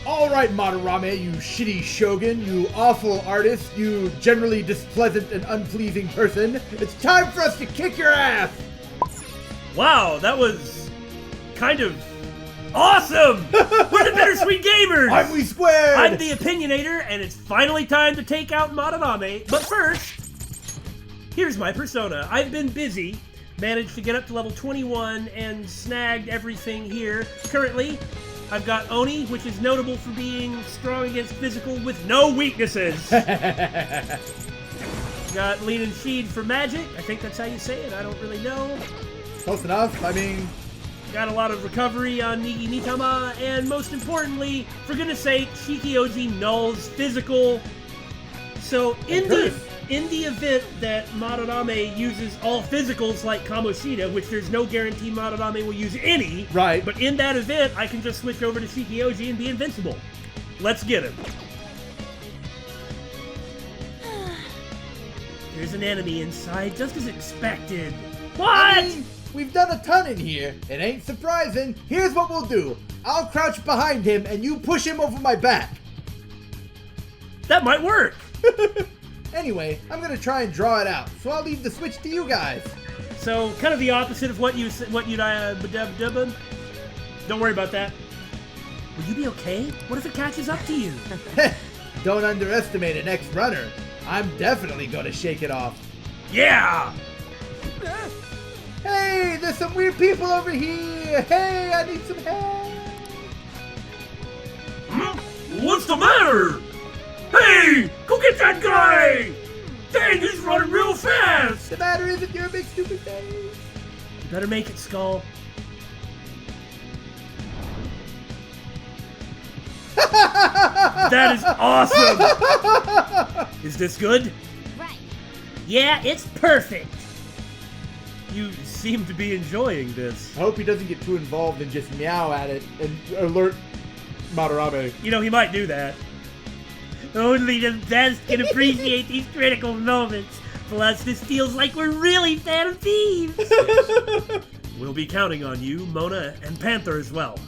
All right, Madarame, you shitty shogun, you awful artist, you generally displeasant and unpleasing person. It's time for us to kick your ass! Wow, that was kind of awesome! We're the Bittersweet Gamers! I'm We Squared! I'm the Opinionator, and it's finally time to take out Madarame. But first, here's my persona. I've been busy, managed to get up to level 21, and snagged everything here. Currently, I've got Oni, which is notable for being strong against physical with no weaknesses. Got Lean and Sheed for magic. I think that's how you say it. I don't really know. Close enough. I mean... Got a lot of recovery on Nigi Mitama, and most importantly, for goodness sake, Shikioji nulls physical. So in the event that Madarame uses all physicals like Kamoshida, which there's no guarantee Madarame will use any, right? But in that event, I can just switch over to Shikioji and be invincible. Let's get him. There's an enemy inside, just as expected. What? I mean, we've done a ton in here. It ain't surprising. Here's what we'll do. I'll crouch behind him and you push him over my back. That might work. Anyway, I'm gonna try and draw it out, so I'll leave the switch to you guys. So, kind of the opposite of what you'd don't worry about that. Will you be okay? What if it catches up to you? Don't underestimate an ex-runner. I'm definitely gonna shake it off. Yeah! Hey, there's some weird people over here. Hey, I need some help. What's the matter? Hey, go get that guy! Dang, he's running real fast! The matter is that you're a big stupid face. You better make it, Skull. That is awesome! Is this good? Right. Yeah, it's perfect. You seem to be enjoying this. I hope he doesn't get too involved and just meow at it and alert Madarame. You know, he might do that. Only the best can appreciate these critical moments. Plus, this feels like we're really fan of thieves. We'll be counting on you, Mona, and Panther as well.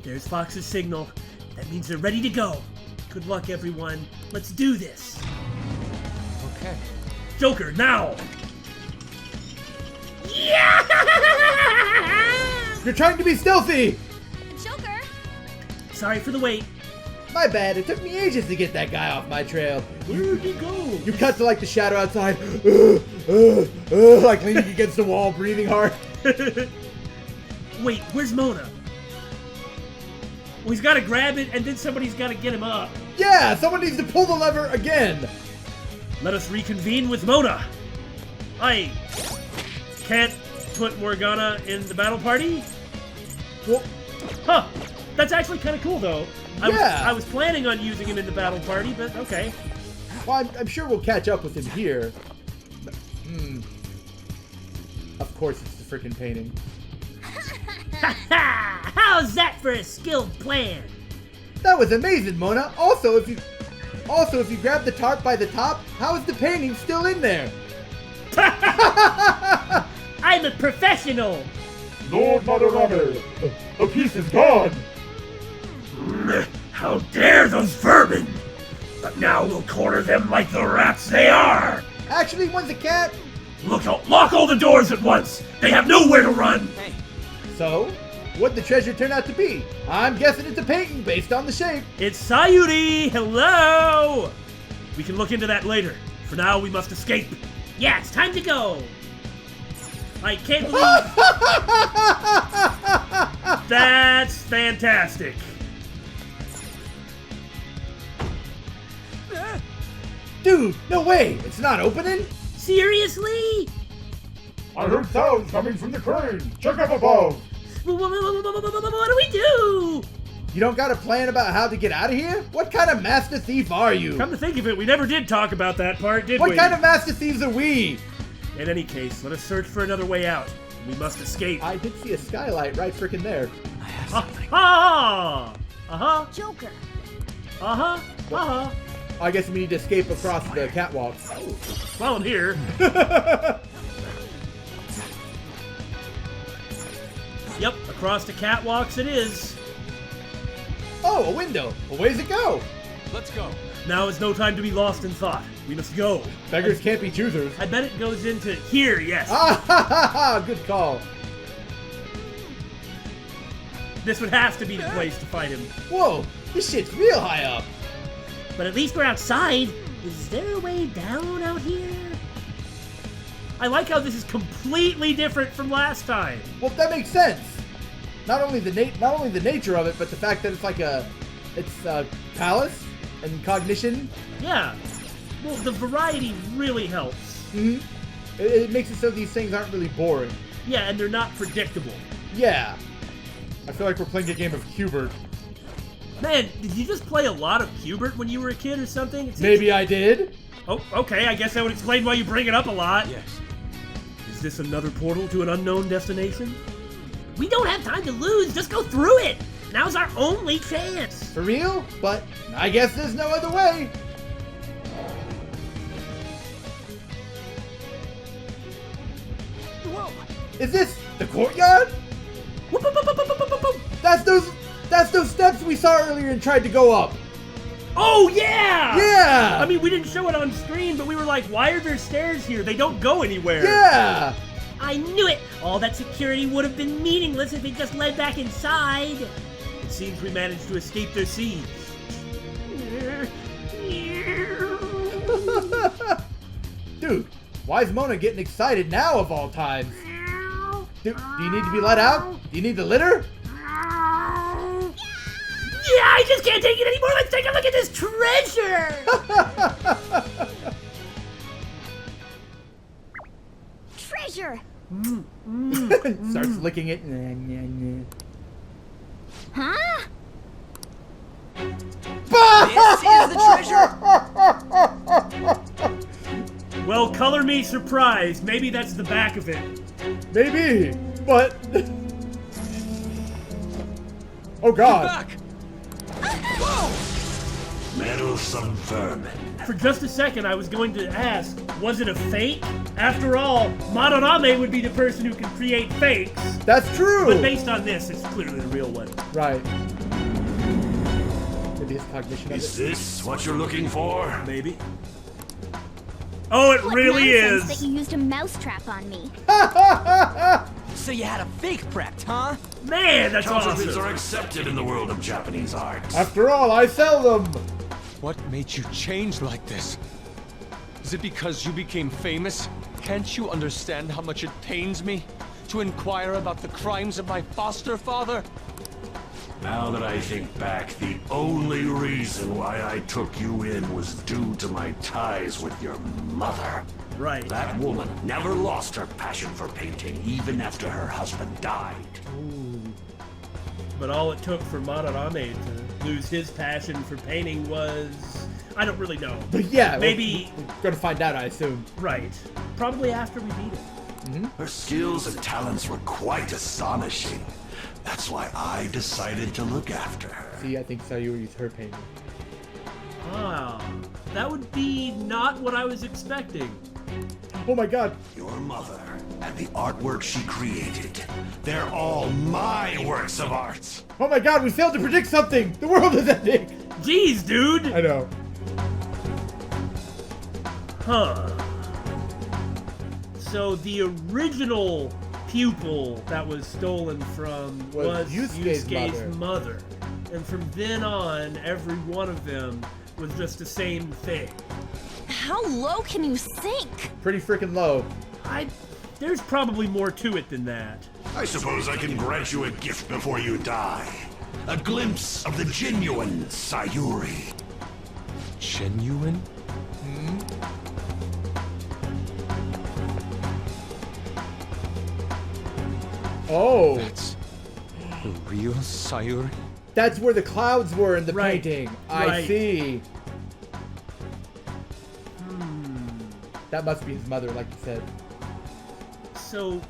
There's Fox's signal. That means they're ready to go. Good luck, everyone. Let's do this. Okay. Joker, now! Yeah! You're trying to be stealthy! Joker! Sorry for the wait. My bad, it took me ages to get that guy off my trail. Where'd he go? You cut to like the shadow outside, like leaning against the wall, breathing hard. Wait, where's Mona? Well, he's got to grab it, and then somebody's got to get him up. Yeah, someone needs to pull the lever again. Let us reconvene with Mona. I can't put Morgana in the battle party? Well, Huh. That's actually kind of cool, though. Yeah. I was planning on using him in the battle party, but okay. well, I'm sure we'll catch up with him here. But, Of course, it's the freaking painting. Ha ha! How's that for a skilled plan? That was amazing, Mona. Also, if you grab the tarp by the top, how is the painting still in there? I'm a professional. Lord Madarame, the piece is gone. How dare those vermin! But now we'll corner them like the rats they are! Actually, one's a cat. Look out! Lock all the doors at once! They have nowhere to run! Hey. So, what'd the treasure turn out to be? I'm guessing it's a painting based on the shape. It's Sayuri! Hello! We can look into that later. For now, we must escape. Yeah, it's time to go! I can't believe... That's fantastic. Dude, no way! It's not opening? Seriously? I heard sounds coming from the crane. Check up above. What do we do? You don't got a plan about how to get out of here? What kind of master thief are you? Come to think of it, we never did talk about that part, did we? What kind of master thieves are we? In any case, let us search for another way out. We must escape. I did see a skylight right frickin' there. I have something. Uh-huh. Joker! Uh-huh. I guess we need to escape across the catwalk. While I'm here. Yep, across the catwalks it is. Oh, a window. Well, where's it go? Let's go. Now is no time to be lost in thought. We must go. Beggars can't be choosers. I bet it goes into here, yes. Ah, ha, ha, ha. Good call. This would have to be the place to fight him. Whoa, this shit's real high up. But at least we're outside. Is there a way down out here? I like how this is completely different from last time. Well, that makes sense. Not only the nature of it, but the fact that it's like a palace and cognition. Yeah. Well, the variety really helps. Mm-hmm. It makes it so these things aren't really boring. Yeah, and they're not predictable. Yeah. I feel like we're playing a game of Cubert. Man, did you just play a lot of Cubert when you were a kid or something? Maybe I did. Oh, okay. I guess that would explain why you bring it up a lot. Yes. Is this another portal to an unknown destination? We don't have time to lose. Just go through it. Now's our only chance. For real? But I guess there's no other way. Whoa. Is this the courtyard? Whoop, whoop, whoop, whoop, whoop, whoop, whoop. That's those steps we saw earlier and tried to go up. Oh, yeah! Yeah! I mean, we didn't show it on screen, but we were like, why are there stairs here? They don't go anywhere. Yeah! I knew it! All that security would have been meaningless if it just led back inside. It seems we managed to escape their siege. Dude, why is Mona getting excited now of all times? Do you need to be let out? Do you need the litter? Yeah, I just can't take it anymore! Let's take a look at this treasure! Treasure! Starts licking it. Huh? This is the treasure? Well, color me surprised. Maybe that's the back of it. Maybe, but... Oh god. Back. Meddlesome vermin. For just a second, I was going to ask, was it a fake? After all, Madarame would be the person who can create fakes. That's true. But based on this, it's clearly the real one. Right. Maybe his cognition of Is it. this what you're looking for? Maybe. Oh, it What really nonsense is. that you used a mousetrap on me. So you had a fake prepped, huh? Man, that's Counterfeits awesome. are accepted in the world of Japanese art. After all, I sell them. What made you change like this? Is it because you became famous? Can't you understand how much it pains me to inquire about the crimes of my foster father? Now that I think back, the only reason why I took you in was due to my ties with your mother. Right. That woman never lost her passion for painting, even after her husband died. But all it took for Madarame to lose his passion for painting was... I don't really know. But yeah, Maybe... we're gonna find out, I assume. Right. Probably after we beat it. Her skills and talents were quite astonishing. That's why I decided to look after her. See, I think Sayuri is her painting. Ah, that would be not what I was expecting. Oh my god. Your mother and the artwork she created, they're all my works of art. Oh my god, we failed to predict something! The world is ending! Jeez, dude! I know. Huh. So the original pupil that was stolen from was Yusuke's mother. And from then on, every one of them was just the same thing. How low can you sink? Pretty freaking low. There's probably more to it than that. I suppose I can grant you a gift before you die. A glimpse of the genuine Sayuri. Genuine? Oh. That's the real Sayuri? That's where the clouds were in the Right. painting. I Right. see. That must be his mother, like you said. So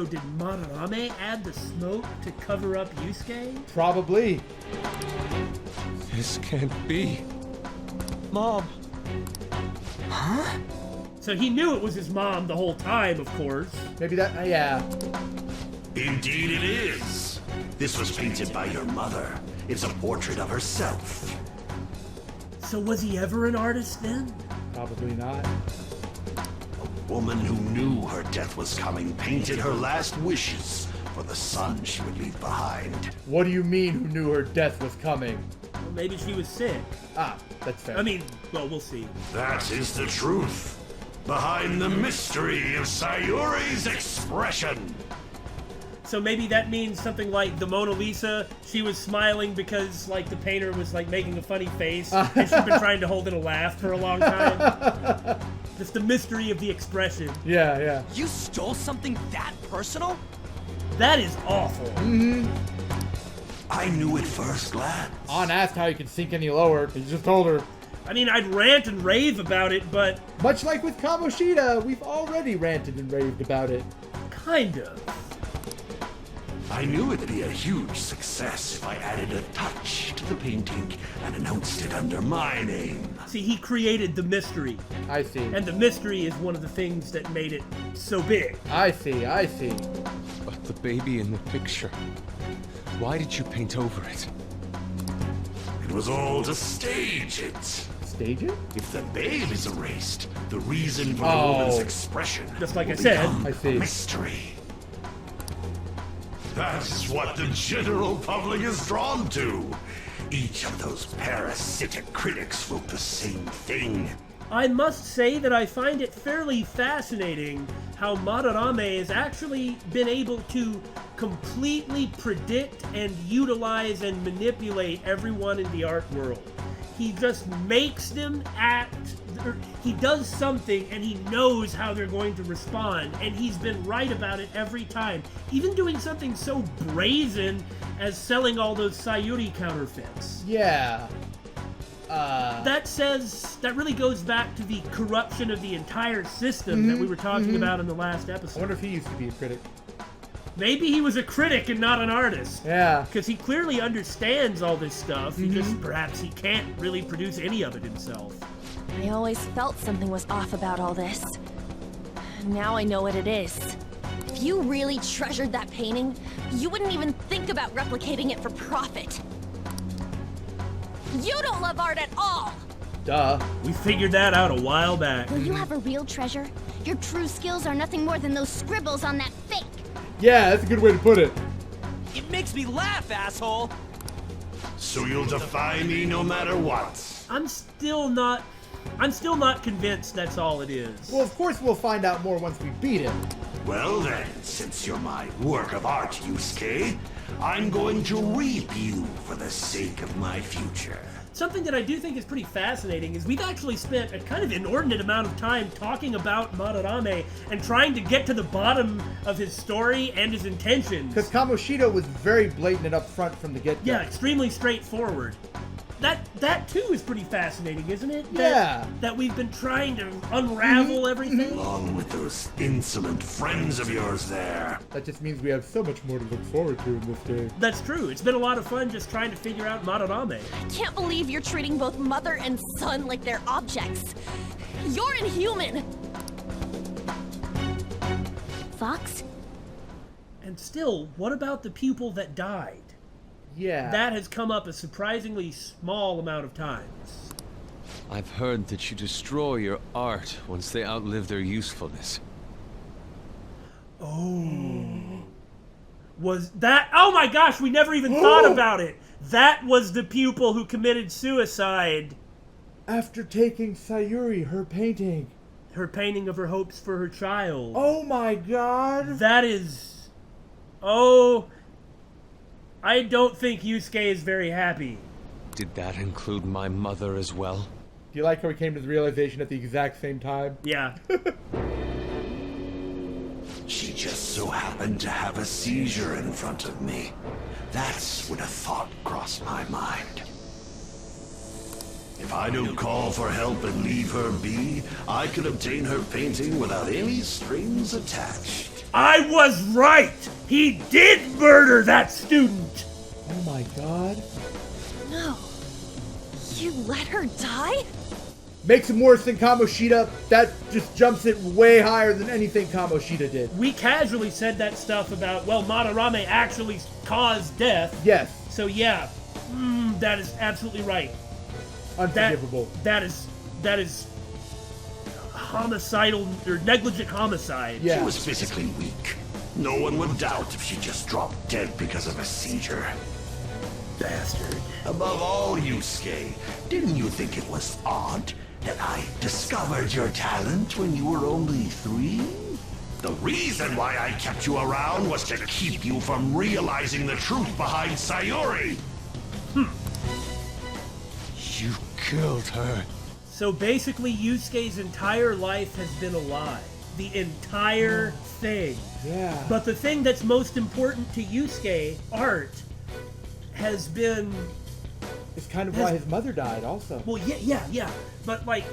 did Madarame add the smoke to cover up Yusuke? Probably. This can't be. Mom. So he knew it was his mom the whole time, of course. Maybe that, yeah. Indeed it is. This was painted by your mother. It's a portrait of herself. So was he ever an artist then? Probably not. A woman who knew her death was coming painted her last wishes for the son she would leave behind. What do you mean who knew her death was coming? Well, maybe she was sick. Ah, that's fair. I mean, well, we'll see. That is the truth. Behind the mystery of Sayuri's expression. So maybe that means something like the Mona Lisa, she was smiling because, like, the painter was, like, making a funny face, and she'd been trying to hold in a laugh for a long time. Just the mystery of the expression. Yeah, yeah. You stole something that personal? That is awful. I knew at first glance. On asked how you could sink any lower. He just told her. I mean, I'd rant and rave about it, but... Much like with Kamoshida, we've already ranted and raved about it. kind of. I knew it'd be a huge success if I added a touch to the painting and announced it under my name. See, he created the mystery. I see. And the mystery is one of the things that made it so big. I see, I see. But the baby in the picture, why did you paint over it? It was all to stage it. Stage it? If the babe is erased, the reason for the woman's expression Just like will I said. become I see. a mystery. That's what the general public is drawn to. Each of those parasitic critics wrote the same thing. I must say that I find it fairly fascinating how Madarame has actually been able to completely predict and utilize and manipulate everyone in the art world. He just makes them act, or he does something and he knows how they're going to respond, and he's been right about it every time. Even doing something so brazen as selling all those Sayuri counterfeits. Yeah. That really goes back to the corruption of the entire system that we were talking about in the last I episode. wonder if he used to be a critic. Maybe he was a critic and not an artist. Yeah. Because he clearly understands all this stuff. He just, perhaps he can't really produce any of it himself. I always felt something was off about all this. Now I know what it is. If you really treasured that painting, you wouldn't even think about replicating it for profit. You don't love art at all! Duh. We figured that out a while back. Will you have a real treasure? Your true skills are nothing more than those scribbles on that fake. Yeah, that's a good way to put it. It makes me laugh, asshole! So you'll defy me no matter what. I'm still not convinced that's all it is. Well, of course we'll find out more once we beat him. Well then, since you're my work of art, Yusuke, I'm going to reap you for the sake of my future. Something that I do think is pretty fascinating is we've actually spent a kind of inordinate amount of time talking about Madarame and trying to get to the bottom of his story and his intentions. Because Kamoshida was very blatant and upfront from the get-go. Yeah, extremely straightforward. That too is pretty fascinating, isn't it? Yeah. That we've been trying to unravel everything. Along with those insolent friends of yours there. That just means we have so much more to look forward to in this game. That's true. It's been a lot of fun just trying to figure out Madarame. I can't believe you're treating both mother and son like they're objects. You're inhuman! Fox? And still, what about the pupil that died? Yeah. That has come up a surprisingly small amount of times. I've heard that you destroy your art once they outlive their usefulness. Oh. Was that... Oh my gosh, we never even thought about it. That was the pupil who committed suicide. After taking Sayuri, her painting. Her painting of her hopes for her child. Oh my god. That is... Oh... I don't think Yusuke is very happy. Did that include my mother as well? Do you like how we came to the realization at the exact same time? Yeah. She just so happened to have a seizure in front of me. That's when a thought crossed my mind. If I don't call for help and leave her be, I could obtain her painting without any strings attached. I was right! He did murder that student! Oh my god. No. You let her die? makes him worse than Kamoshida. That just jumps it way higher than anything Kamoshida did. We casually said that stuff about, well, Madarame actually caused death. Yes. So yeah, that is absolutely right. Unforgivable. That is homicidal or negligent homicide. Yeah. She was physically weak. No one would doubt if she just dropped dead because of a seizure. Bastard. Above all, Yusuke, didn't you think it was odd that I discovered your talent when you were only 3? The reason why I kept you around was to keep you from realizing the truth behind Sayuri. You killed her. So basically, Yusuke's entire life has been a lie. The entire thing. Yeah. But the thing that's most important to Yusuke, art, has been... It's kind of why his mother died also. Well, yeah. But, like,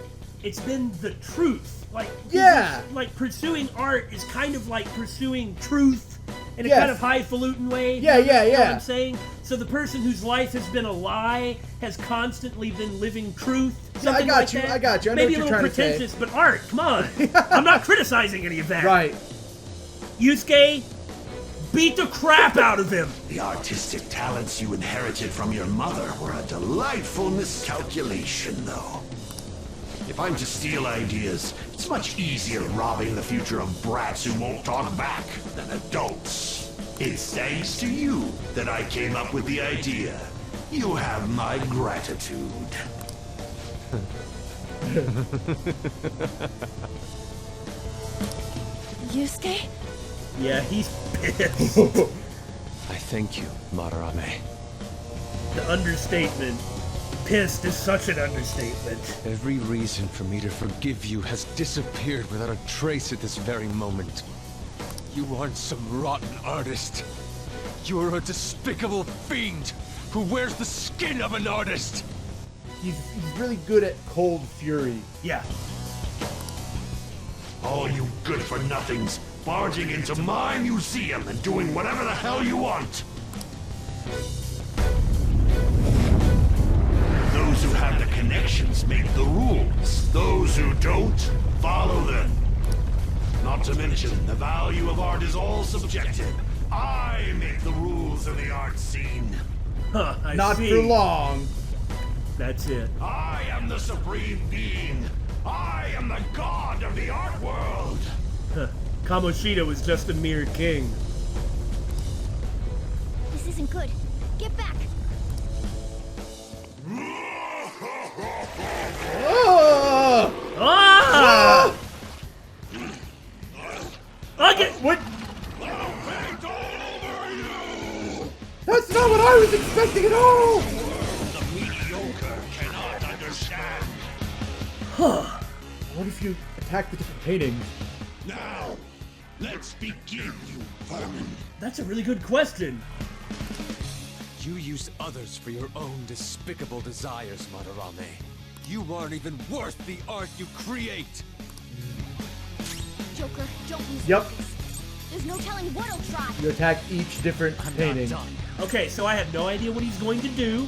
it's been the truth. Like, Yeah. Like, pursuing art is kind of like pursuing truth in a Yes. kind of highfalutin way. Yeah. You know what I'm saying? So the person whose life has been a lie has constantly been living truth. Yeah, I Something got like you. that. I got you. I know Maybe what a you're little trying to say. pretentious, but art, come on. I'm not criticizing any of that. Right. Yusuke, beat the crap out of him. The artistic talents you inherited from your mother were a delightful miscalculation, though. If I'm to steal ideas, it's much easier robbing the future of brats who won't talk back than adults. It's thanks to you that I came up with the idea. You have my gratitude. Yusuke? Yeah, he's pissed. I thank you, Madarame. The understatement. Pissed is such an understatement. Every reason for me to forgive you has disappeared without a trace at this very moment. You aren't some rotten artist. You're a despicable fiend who wears the skin of an artist. He's really good at cold fury. Yeah. All you good-for-nothings barging into my museum and doing whatever the hell you want. Those who have the connections make the rules. Those who don't, follow them. Not to mention, the value of art is all subjective. I make the rules in the art scene. Huh, I Not see. for long. That's it. I am the supreme being. I am the god of the art world. Huh. Kamoshida was just a mere king. This isn't good. Get back. Oh! Ah! Okay. What? That's not what I was expecting at all! The mediocre cannot understand. What if you attack the different paintings? Now, let's begin, you vermin. That's a really good question. You use others for your own despicable desires, Madarame. You aren't even worth the art you create. Joker, don't use Yep. this. There's no telling what he'll try. You attack each different painting. Okay, so I have no idea what he's going to do,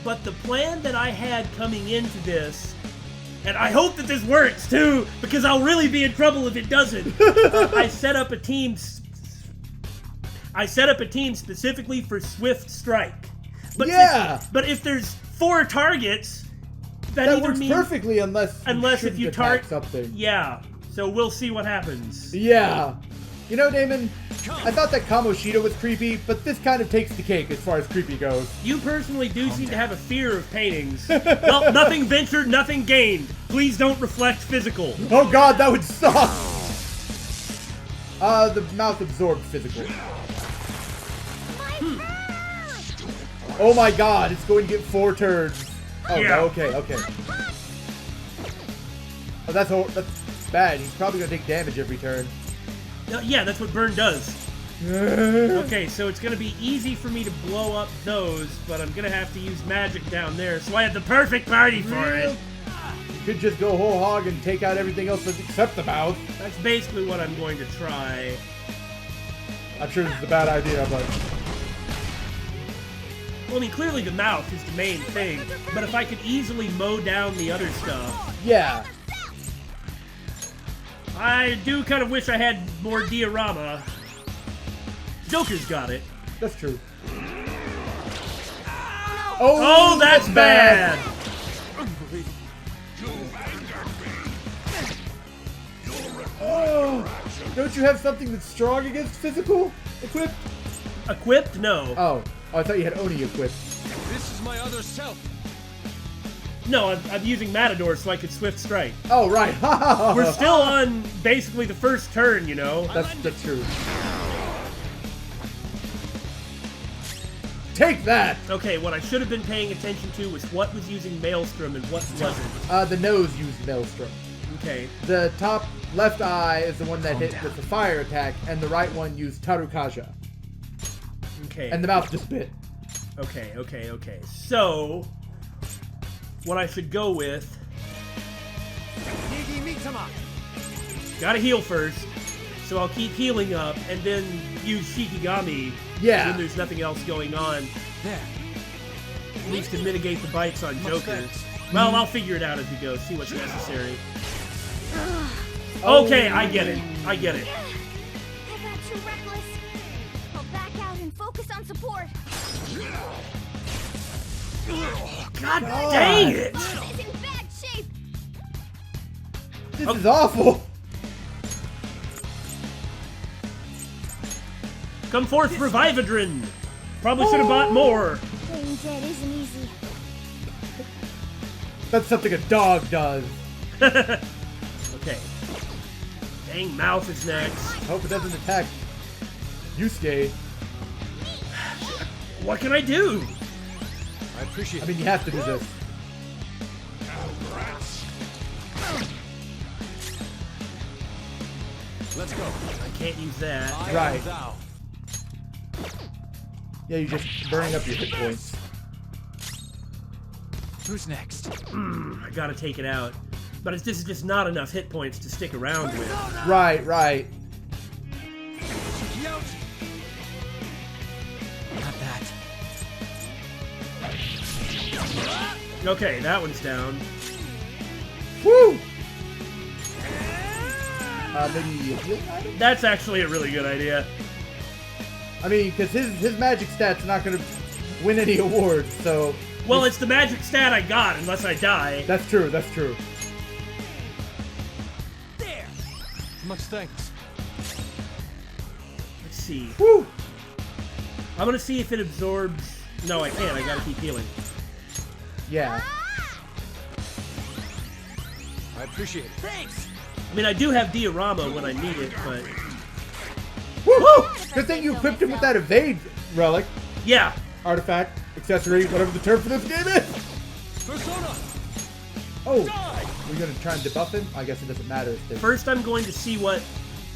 but the plan that I had coming into this, and I hope that this works too, because I'll really be in trouble if it doesn't. I set up a team. I set up a team specifically for swift strike. But Yeah! But if there's 4 targets, that That either works means perfectly unless if you attack target something. Yeah. So we'll see what happens. Yeah. You know, Damon, I thought that Kamoshida was creepy, but this kind of takes the cake as far as creepy goes. You personally do seem to have a fear of paintings. Well, nothing ventured, nothing gained. Please don't reflect physical. Oh god, that would suck! The mouth absorbed physical. Oh my god, it's going to get 4 turns. Oh, Yeah. okay. Oh, that's bad. He's probably going to take damage every turn. Yeah, that's what burn does. Okay, so it's going to be easy for me to blow up those, but I'm going to have to use magic down there, so I have the perfect party for it. You could just go whole hog and take out everything else except the mouth. That's basically what I'm going to try. I'm sure this is a bad idea, but... Well, I mean, clearly the mouth is the main thing, but if I could easily mow down the other stuff... Yeah. I do kind of wish I had more diorama. Joker's got it. That's true. Oh, that's bad! Oh, don't you have something that's strong against physical equipped? Equipped? No. Oh, I thought you had Oni equipped. This is my other self. No, I'm using Matador so I could Swift Strike. Oh, right. We're still on basically the first turn, you know? That's true. Take that! Okay, what I should have been paying attention to was what was using Maelstrom and what wasn't. The nose used Maelstrom. Okay. The top left eye is the one that hit with the fire attack, and the right one used Tarukaja. Okay. And the mouth just bit. Okay. So, what I should go with... Gotta heal first, so I'll keep healing up, and then use Shikigami when there's nothing else going on. There. At least to mitigate the bites on Joker. Well, I'll figure it out as we go, see what's necessary. Okay, I get it. I got too reckless. I'll back out and focus on support. God dang it! Mom is in bad shape. This is awful. Come forth, Revivadrin! Probably should have bought more. Playing dead isn't easy. That's something a dog does. Okay. Dang, mouth is next. Hope it doesn't attack Yusuke. What can I do? I appreciate I mean, you have to do this. Let's go. I can't use that. I Right. am thou. Yeah, you're just burning up your hit points. Who's next? I gotta take it out. But this is just not enough hit points to stick around with. Right. Not that. Okay, that one's down. Woo! Maybe a healing item? That's actually a really good idea. I mean, because his magic stat's not going to win any awards, so... Well, it's the magic stat I got, unless I die. That's true. There! Much thanks. Let's see. Woo! I'm gonna see if it absorbs... No, I can't. I gotta keep healing. Yeah. I appreciate it. Thanks! I mean, I do have diorama when I need it, but... Woo! Good thing you equipped him with that evade relic, Yeah. artifact, accessory, whatever the term for this game is. Persona! Oh, we're gonna try and debuff him? I guess it doesn't matter if they... First, I'm going to see what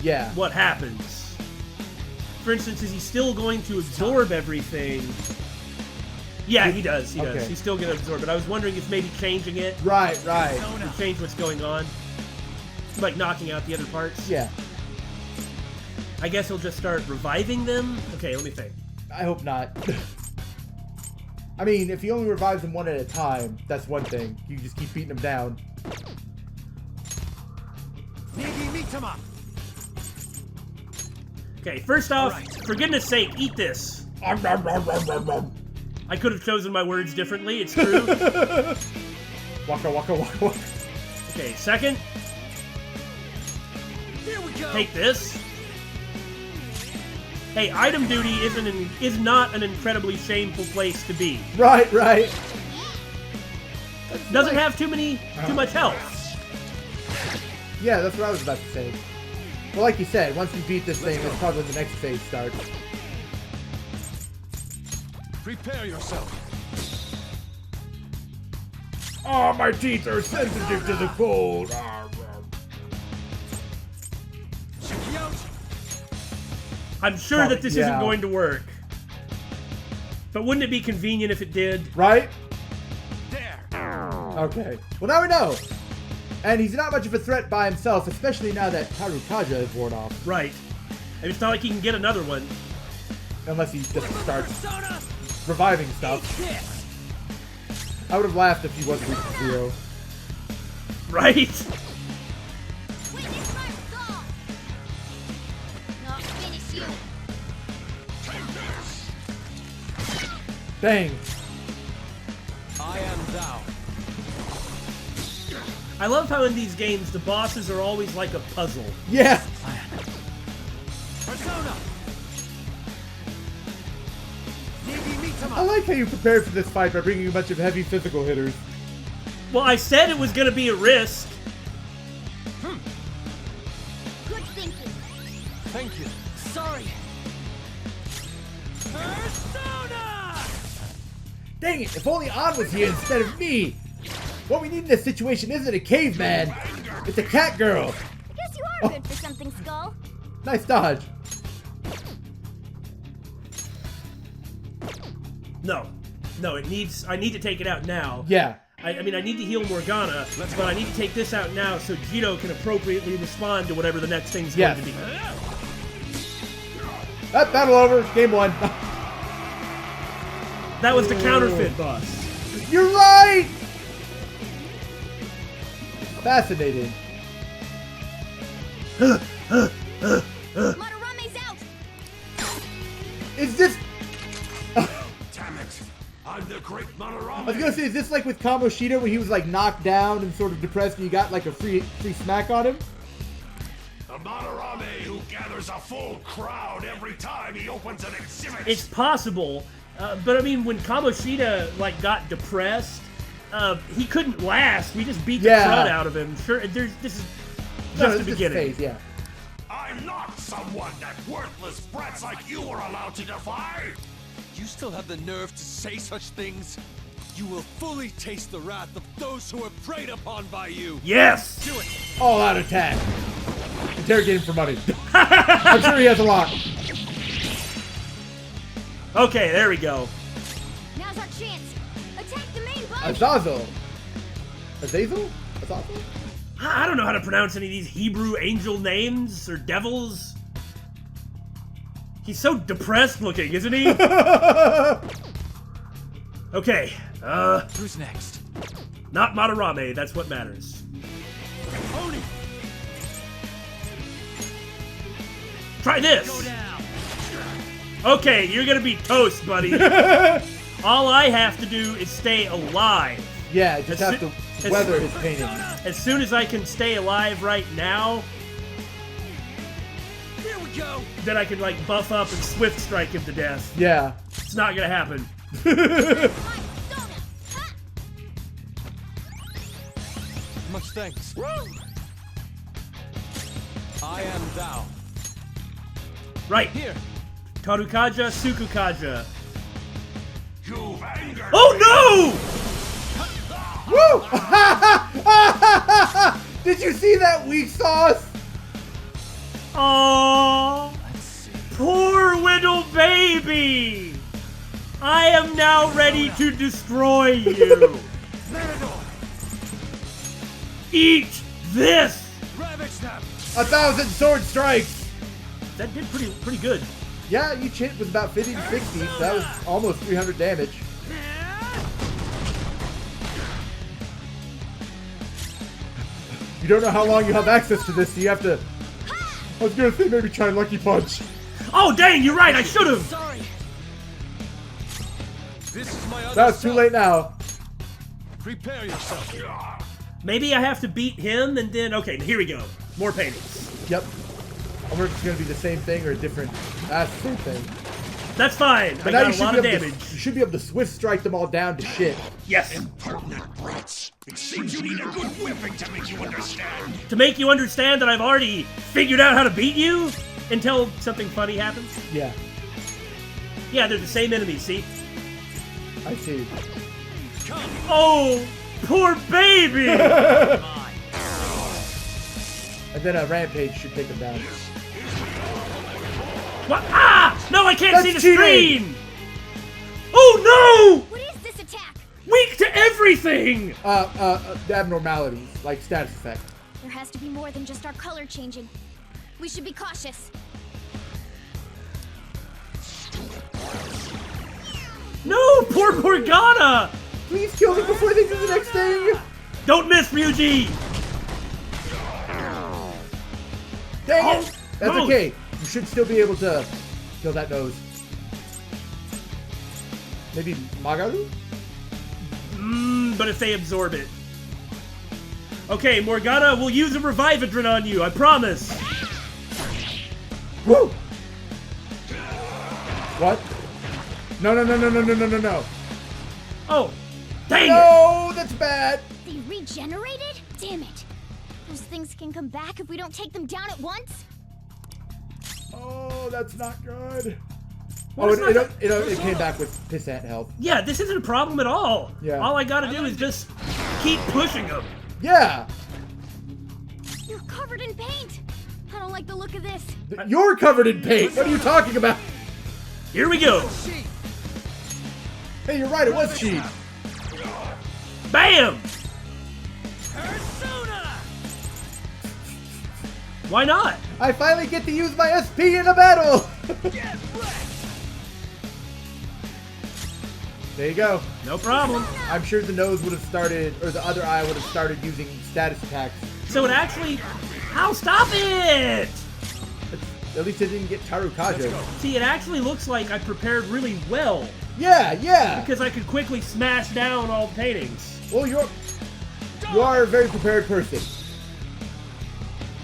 Yeah. happens. For instance, is he still going to absorb everything? Yeah, he does. He does. Okay. He's still going to absorb it. I was wondering if maybe changing it Right. would change what's going on. Like knocking out the other parts. Yeah. I guess he'll just start reviving them? Okay, let me think. I hope not. I mean, if he only revives them one at a time, that's one thing. You just keep beating them down. Okay, first off, for goodness sake, eat this. I could have chosen my words differently, it's true. Waka waka waka waka. Okay, second. Here we go! Take this. Hey, item duty is not an incredibly shameful place to be. Right. Doesn't have too much health. Yeah, that's what I was about to say. Well, like you said, once we beat this thing, that's probably when the next phase starts. Prepare yourself. Oh, my teeth are sensitive to the cold. I'm sure that this isn't going to work. But wouldn't it be convenient if it did? Right? There! Okay. Well, now we know. And he's not much of a threat by himself, especially now that Tarukaja is worn off. Right. And it's not like he can get another one. Unless he just starts reviving stuff. I would have laughed if he wasn't weak to 0. Right? Witness my resolve. I'll finish you. Dang. I am thou. I love how in these games the bosses are always like a puzzle. Yeah. Persona. I like how you prepared for this fight by bringing a bunch of heavy physical hitters. Well, I said it was going to be a risk. Good thinking. Thank you. Sorry. Persona. Dang it, if only An was here instead of me! What we need in this situation isn't a caveman, it's a cat girl! I guess you are good for something, Skull. Nice dodge. No. No, it needs... I need to take it out now. Yeah. I mean, I need to heal Morgana, but I need to take this out now so Jito can appropriately respond to whatever the next thing's Yes. going to be. Battle over, game 1. That was the counterfeit boss. You're right! Fascinating. Madarame's out. Is this... Damn it! I'm the great Madarame. I was gonna say, is this like with Kamoshida when he was like knocked down and sort of depressed and you got like a free smack on him? The Madarame who gathers a full crowd every time he opens an exhibit. It's possible, but I mean, when Kamoshida like got depressed, he couldn't last. We just beat the crud out of him. Sure, this is just the beginning. Phase, yeah. I'm not someone that worthless brats like you are allowed to defy. You still have the nerve to say such things? You will fully taste the wrath of those who are preyed upon by you. Yes! Do it! All out attack. Interrogate him for money. I'm sure he has a lot. Okay, there we go. Now's our chance. Attack the main boss. Azazel. Azazel? Azazel? I don't know how to pronounce any of these Hebrew angel names or devils. He's so depressed looking, isn't he? Okay, Who's next? not Madarame, that's what matters. Oni. Try this! Go down. Okay, you're gonna be toast, buddy. All I have to do is stay alive. Yeah, just have to weather his painting. As soon as I can stay alive right now, There we go. then I can like buff up and swift strike him to death. Yeah. It's not gonna happen. Much thanks. I am thou. Right. Here. Tarukaja, Sukukaja. You've angered Oh Woo! Did you see that weak sauce? no! Aww. Poor little baby! I am now ready to destroy you. Eat this! Ravage them. 1,000 sword strikes. That did pretty good. Yeah, each hit was about 50 to 60, so that was almost 300 damage. You don't know how long you have access to this, so you have to... I was gonna say maybe try Lucky Punch. Oh dang, you're right, I should've! Sorry. This is my other That's too self. late now. Prepare yourself. Maybe I have to beat him and then... Okay, here we go. More paintings. Yep. I wonder if it's gonna be the same thing or a different... That's the same thing. That's fine. I got a lot of damage. You should be able to swift strike them all down to shit. Yes. Impertinent brats. It seems you need a good whipping to make you understand. To make you understand that I've already figured out how to beat you until something funny happens. Yeah, Yeah, they're the same enemies, see? I see. Oh, poor baby! And then a rampage should take them down. What? Ah! No, I can't That's see the cheating! screen! Oh What is this attack? no! Weak to everything! The abnormalities, like status effect. There has to be more than just our color changing. We should be cautious. No! More Morgana! Please kill me before they do the next thing. Don't miss, Ryuji! Dang it! That's nose. okay. You should still be able to kill that nose. Maybe Magaru? But if they absorb it. Okay, Morgana, we'll use a Revivadron on you, I promise. Woo! What? No. Oh, dang it! No, that's bad. They regenerated? Damn it. Those things can come back if we don't take them down at once? Oh, that's not good. Well, Oh, it's not it came back with pissant health. Yeah, this isn't a problem at all. Yeah. All I gotta do is just keep pushing them. Yeah. You're covered in paint. I don't like the look of this. You're covered in paint. What are you talking about? Here we go. Hey, you're right. It was cheap. Bam! Why not? I finally get to use my SP in a battle. There you go. No problem. I'm sure the nose would have started, or the other eye would have started using status attacks. So it actually... Ow, stop it! At least it didn't get Tarukaja. See, it actually looks like I prepared really well. Yeah. Because I could quickly smash down all the paintings. Well, you are a very prepared person.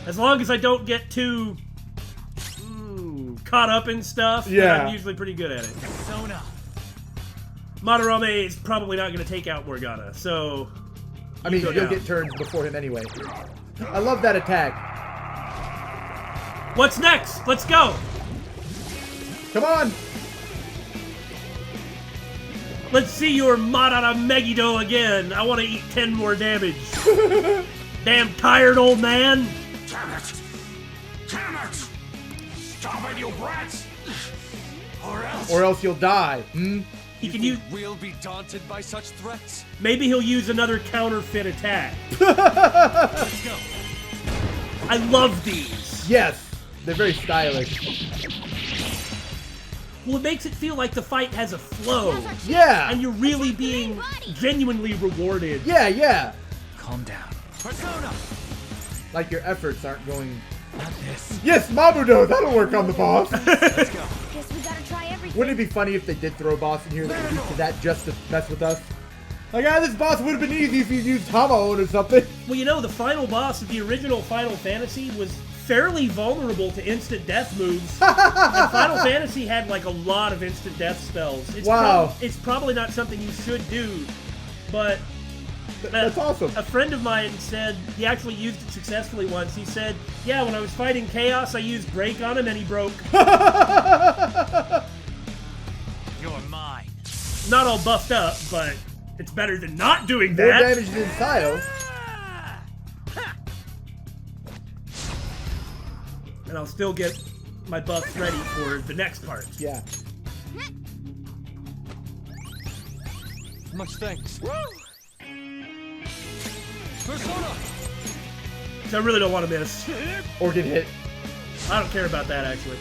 As long as I don't get too... caught up in stuff, then Yeah. I'm usually pretty good at it. Madarame is probably not going to take out Morgana, so... I mean, go you'll down. get turns before him anyway. I love that attack. What's next? Let's go! Come on. Let's see your Madarame Megiddo again. I want to eat 10 more damage. Damn tired old man. Damn it! Stop it, you brats! Or else you'll die. Hmm? He can use... We'll be daunted by such threats? Maybe he'll use another counterfeit attack. Let's go. I love these. Yes. They're very stylish. Well, it makes it feel like the fight has a flow. Yeah. And you're really being genuinely rewarded. Yeah. Calm down. Persona! Like your efforts aren't going... Not this. Yes, Mabudo. That'll work on the boss. Let's go. Guess we gotta try everything. Wouldn't it be funny if they did throw a boss in here that would do that just to mess with us? Like, this boss would have been easy if you used Hamon or something. Well, you know, the final boss of the original Final Fantasy was fairly vulnerable to instant death moves. And Final Fantasy had, like, a lot of instant death spells. It's Wow. It's probably not something you should do, but... That's awesome. A friend of mine said he actually used it successfully once. He said, yeah, when I was fighting Chaos, I used Break on him and he broke. You're mine. Not all buffed up, but it's better than not doing More that. damage than Sayo. And I'll still get my buffs ready for the next part. Yeah. Much thanks. Persona! So I really don't want to miss. Or get hit. I don't care about that, actually.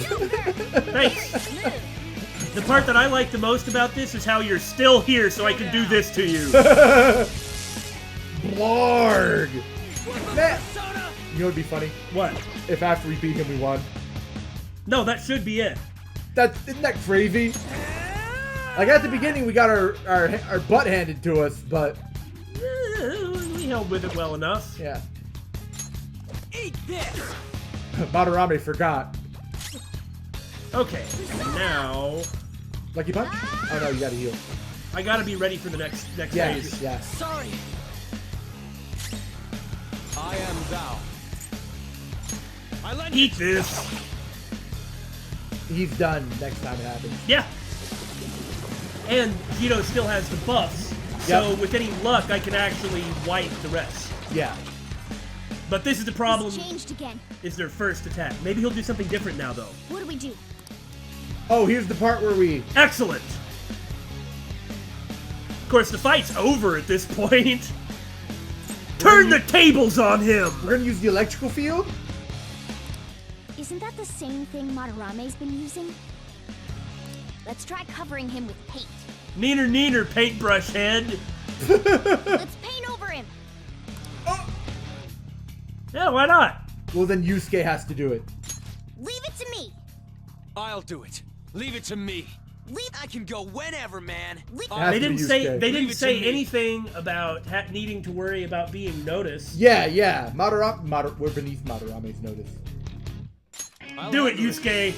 Thanks. The part that I like the most about this is how you're still here so I can do this to you. Blarg! Man. You know what'd be funny? What? If after we beat him we won. No, that should be it. Isn't that crazy? Like at the beginning we got our butt handed to us, but We held with it well enough. yeah. Eat this! Madarame forgot. Okay, now Lucky punch? Oh no, you gotta heal. I gotta be ready for the next Yeah, phase. yeah. Sorry. I am thou. Eat this. He's done next time it happens. Yeah. And Jito still has the buffs, so Yep. with any luck, I can actually wipe the rest. Yeah. But this is the problem, It's changed again. is their first attack. Maybe he'll do something different now, though. What do we do? Oh, here's the part where we... Excellent! Of course, the fight's over at this point. Turn the tables on him! We're gonna use the electrical field? Isn't that the same thing Madarame's been using? Let's try covering him with paint. Neener, paintbrush head. Let's paint over him. Yeah, why not? Well, then Yusuke has to do it. Leave it to me. I'll do it. Leave it to me. I can go whenever, man. It has They to didn't be say Yusuke. they Leave didn't it say to me. anything about needing to worry about being noticed. Yeah. We're beneath Madarame's notice. Do it, Yusuke.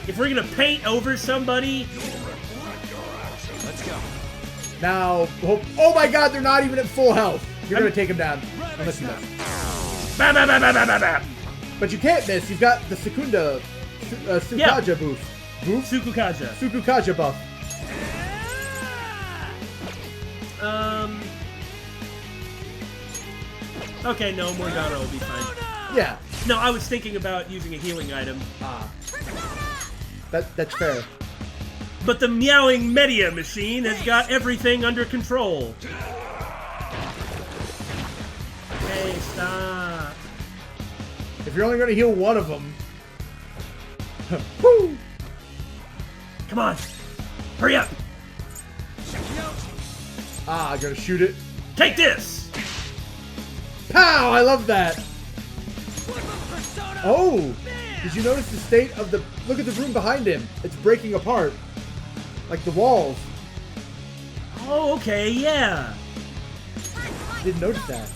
If we're gonna paint over somebody, Let's go. Now, oh my god, they're not even at full health. You're gonna take him down. Unless you miss. bam, bam, bam, bam, bam, bam, bam. But you can't miss. You've got the Sukaja buff. Sukukaja. Sukukaja buff. Okay, no, Morgana will be fine. Yeah. No, I was thinking about using a healing item. That's fair. But the meowing media machine has got everything under control. Hey, stop. If you're only gonna heal one of them. Woo! Come on. Hurry up. I gotta shoot it. Take this. Pow! I love that. Oh! Did you notice the state of the... Look at the room behind him. It's breaking apart. Like the walls. Oh, okay, yeah. Didn't notice that.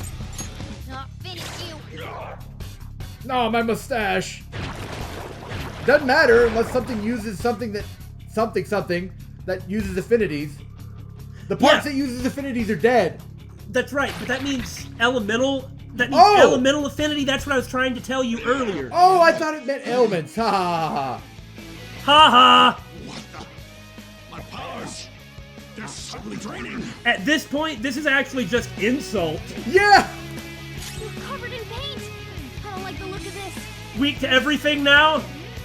Not finish you. No, my mustache. Doesn't matter unless something uses something that... Something that uses affinities. The parts that uses affinities are dead. That's right, but that means elemental. That means Oh! elemental affinity. That's what I was trying to tell you earlier. Oh, I thought it meant ailments. Ha ha ha. Ha ha! What the? My powers, they're suddenly draining. At this point, this is actually just insult. Yeah! You're covered in paint. I don't like the look of this. Weak to everything now?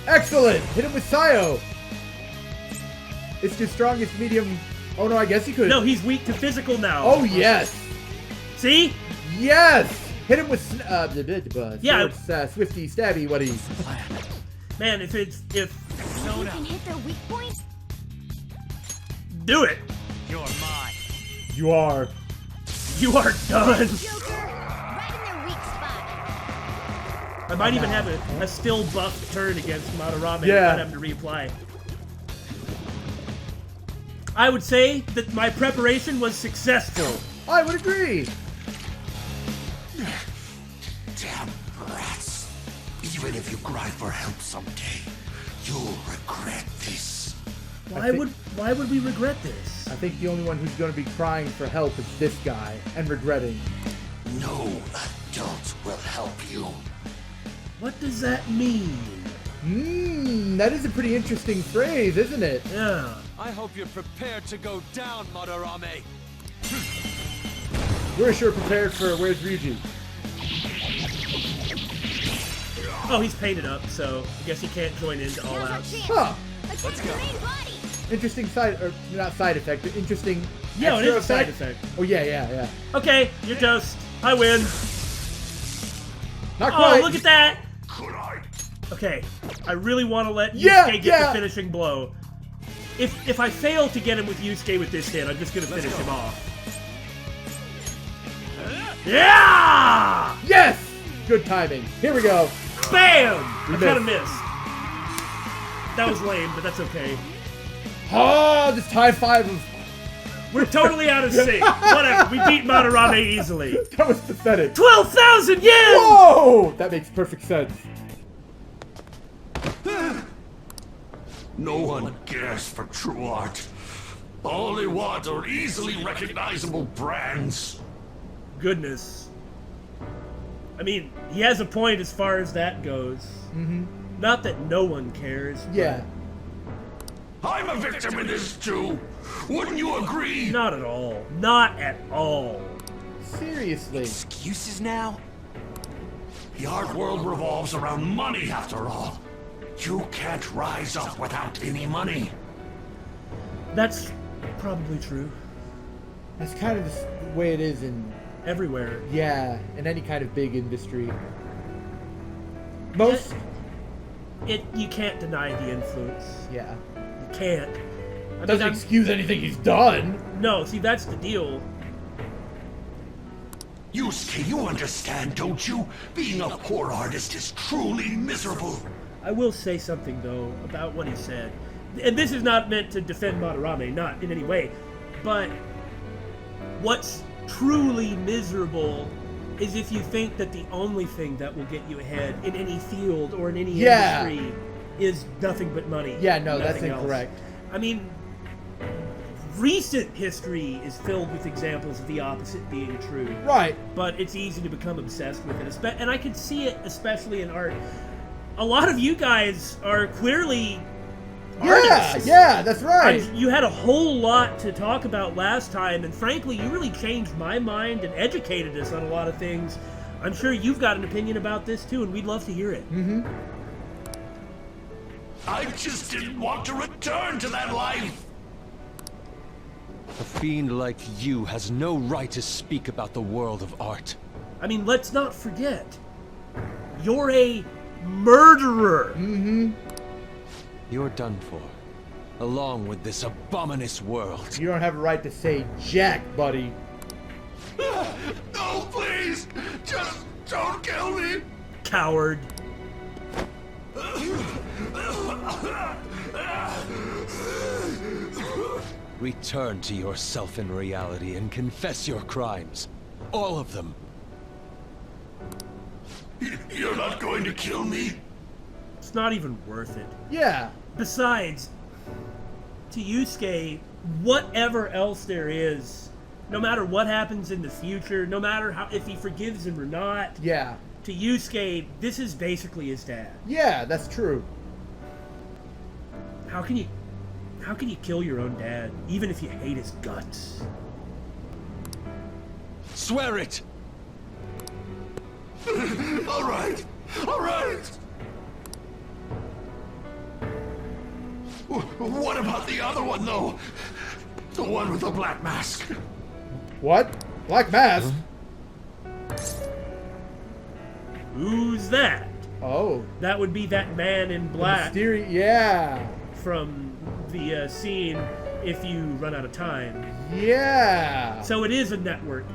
Excellent! Hit him with Sayo. It's your strongest medium. Oh no, I guess he could. No, he's weak to physical now. Oh yes! See? Yes! Hit him with Yeah. Swifty Stabby Whatty. Man, if You can hit their weak point? do it. You're mine. You are. You are done. Joker, right in their weak spot. I might even have a still buffed turn against Madarame Yeah. without having to reapply. I would say that my preparation was successful. I would agree. Damn rats. Even if you cry for help someday, you'll regret this. Why would we regret this? I think the only one who's going to be crying for help is this guy and regretting. No adult will help you. What does that mean? That is a pretty interesting phrase, isn't it? Yeah. I hope you're prepared to go down, Madarame. We're sure prepared for Where's Ryuji? Oh, he's painted up, so I guess he can't join into all Now's our out. chance. Huh. Attack the main body. Interesting side, or not side effect, but interesting. Yeah, it extra is a side effect. Oh yeah. Okay, you're toast. I win. Not Oh, quite. look at that. Could I? Okay, I really want to let Yeah, Yusuke get yeah. the finishing blow. If I fail to get him with Yusuke with this hit, I'm just gonna finish him off. Yeah! Yes! Good timing. Here we go. Bam! We I kind of missed. missed. That was lame, but that's okay. Oh, this high five of... We're totally out of sync. Whatever, we beat Madarame easily. That was pathetic. 12,000 yen! Whoa! That makes perfect sense. No one cares for true art. All they want are easily recognizable brands. Goodness. I mean, he has a point as far as that goes. Mm-hmm. Not that no one cares. Yeah. I'm a victim in this too. Wouldn't you agree? Not at all. Not at all. Seriously. Excuses now? The art world revolves around money after all. You can't rise up without any money. That's probably true. That's kind of the way it is in... Everywhere. Yeah, in any kind of big industry. Most... You can't deny the influence. Yeah. You can't. I Doesn't mean, excuse anything he's done. No, see, that's the deal. Yusuke, you understand, don't you? Being a poor artist is truly miserable. I will say something, though, about what he said. And this is not meant to defend Madarame, not in any way. But what's truly miserable is if you think that the only thing that will get you ahead in any field or in any industry is nothing but money. Yeah, no, that's nothing else. incorrect. I mean, recent history is filled with examples of the opposite being true. Right. But it's easy to become obsessed with it. And I can see it especially in art. A lot of you guys are clearly artists. Yeah, that's right. You had a whole lot to talk about last time, and frankly, you really changed my mind and educated us on a lot of things. I'm sure you've got an opinion about this too, and we'd love to hear it. Mm-hmm. I just didn't want to return to that life. A fiend like you has no right to speak about the world of art. I mean, let's not forget, you're a murderer. Mm-hmm. You're done for, along with this abominous world. You don't have a right to say jack, buddy. No, please! Just don't kill me! Coward. Return to yourself in reality and confess your crimes. All of them. You're not going to kill me? It's not even worth it. Yeah. Besides, to Yusuke, whatever else there is, no matter what happens in the future, no matter how if he forgives him or not, Yeah. to Yusuke, this is basically his dad. Yeah, that's true. How can you kill your own dad, even if you hate his guts? Swear it! All right. What about the other one, though? The one with the black mask. What? Black mask? Who's that? Oh. That would be that man in black Yeah. from the scene If You Run Out of Time. Yeah. So it is a network.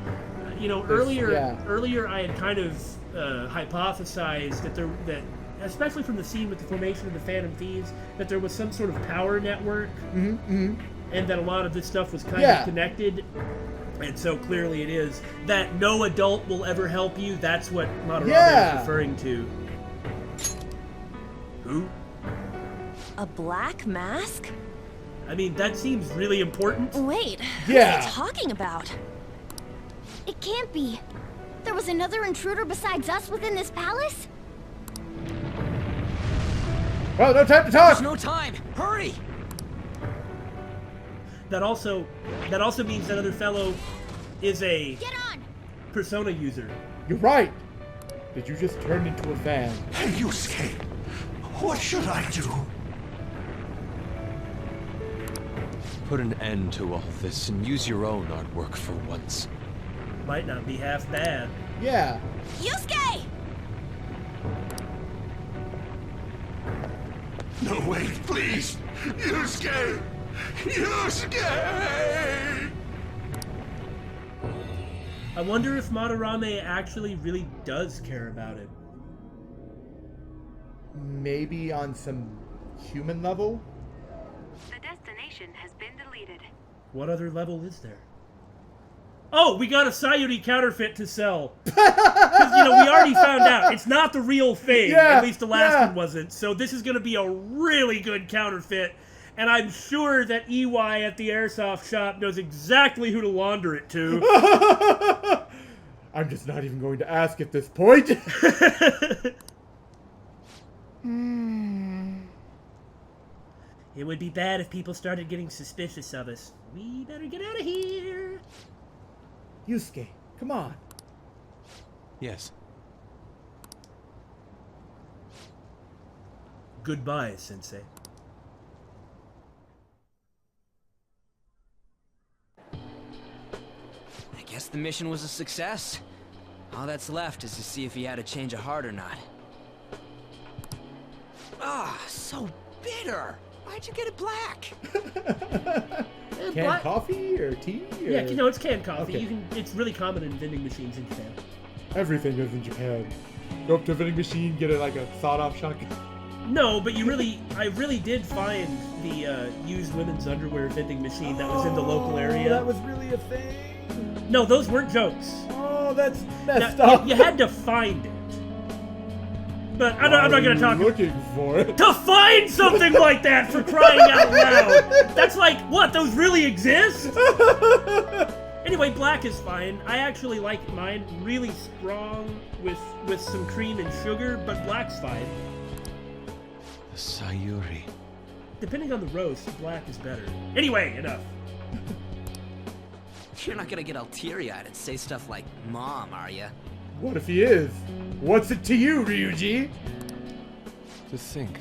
Earlier I had kind of hypothesized that especially from the scene with the formation of the Phantom Thieves, that there was some sort of power network, and that a lot of this stuff was kind of connected. And so clearly it is. That no adult will ever help you, that's what Madarame is referring to. Who? A black mask? I mean, that seems really important. Wait, who are you talking about? It can't be. There was another intruder besides us within this palace? Well, no time to talk! There's no time! Hurry! That also means that other fellow is a persona user. You're right. Did you just turn into a fan? Hey, Yusuke, what should I do? Put an end to all this and use your own artwork for once. Might not be half bad. Yeah. Yusuke! No, wait, please! Yusuke! Yusuke! I wonder if Madarame actually really does care about it. Maybe on some human level? The destination has been deleted. What other level is there? Oh, we got a Sayuri counterfeit to sell. Because, we already found out. It's not the real thing. At least the last one wasn't. So this is going to be a really good counterfeit. And I'm sure that EY at the airsoft shop knows exactly who to launder it to. I'm just not even going to ask at this point. It would be bad if people started getting suspicious of us. We better get out of here. Yusuke, come on. Yes. Goodbye, Sensei. I guess the mission was a success. All that's left is to see if he had a change of heart or not. Ah, so bitter. Why'd you get it black? Canned coffee or tea? Or... Yeah, you know, it's canned coffee. Okay. It's really common in vending machines in Japan. Everything is in Japan. Go up to a vending machine, get it like a sawed-off shotgun. No, but I really did find the used women's underwear vending machine that was in the local area. That was really a thing. No, those weren't jokes. Oh, that's messed Now, up. you had to find it. But I'm not going to talk. Looking for it. To find something like that, for crying out loud. That's like, what? Those really exist? Anyway, black is fine. I actually like mine really strong with some cream and sugar, but black's fine. The Sayuri. Depending on the roast, black is better. Anyway, enough. You're not gonna get all teary-eyed and say stuff like, Mom, are ya? What if he is? What's it to you, Ryuji? To think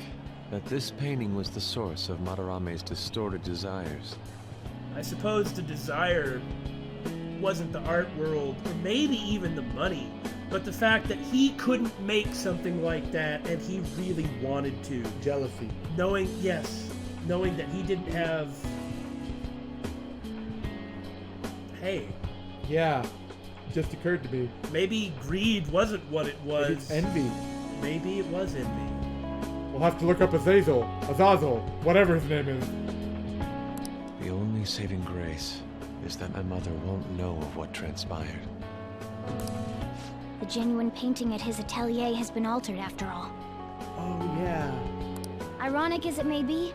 that this painting was the source of Madarame's distorted desires. I suppose the desire wasn't the art world, or maybe even the money, but the fact that he couldn't make something like that and he really wanted to. Jealousy. Knowing that he didn't have... Hey. Yeah. Just occurred to me. Maybe greed wasn't what it was. Maybe it's envy. Maybe it was envy. We'll have to look up Azazel, whatever his name is. The only saving grace is that my mother won't know of what transpired. The genuine painting at his atelier has been altered after all. Oh, yeah. Ironic as it may be,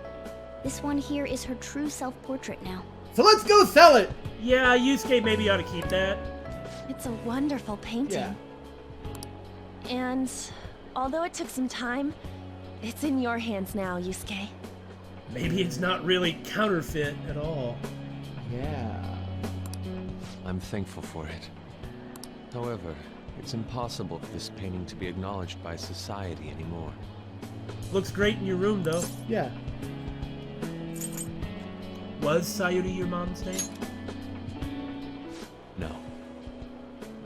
this one here is her true self-portrait now. So let's go sell it! Yeah, Yusuke maybe ought to keep that. It's a wonderful painting. Yeah. And although it took some time, it's in your hands now, Yusuke. Maybe it's not really counterfeit at all. Yeah. I'm thankful for it. However, it's impossible for this painting to be acknowledged by society anymore. Looks great in your room, though. Yeah. Was Sayuri your mom's name? No.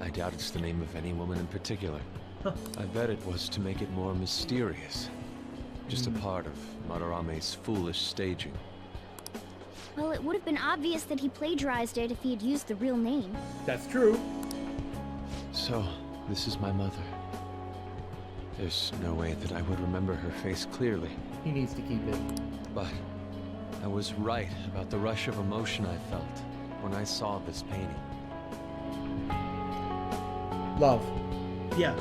I doubt it's the name of any woman in particular. Huh. I bet it was to make it more mysterious. Just a part of Madarame's foolish staging. Well, it would have been obvious that he plagiarized it if he had used the real name. That's true. So, this is my mother. There's no way that I would remember her face clearly. He needs to keep it. But I was right about the rush of emotion I felt when I saw this painting. Love. Yeah.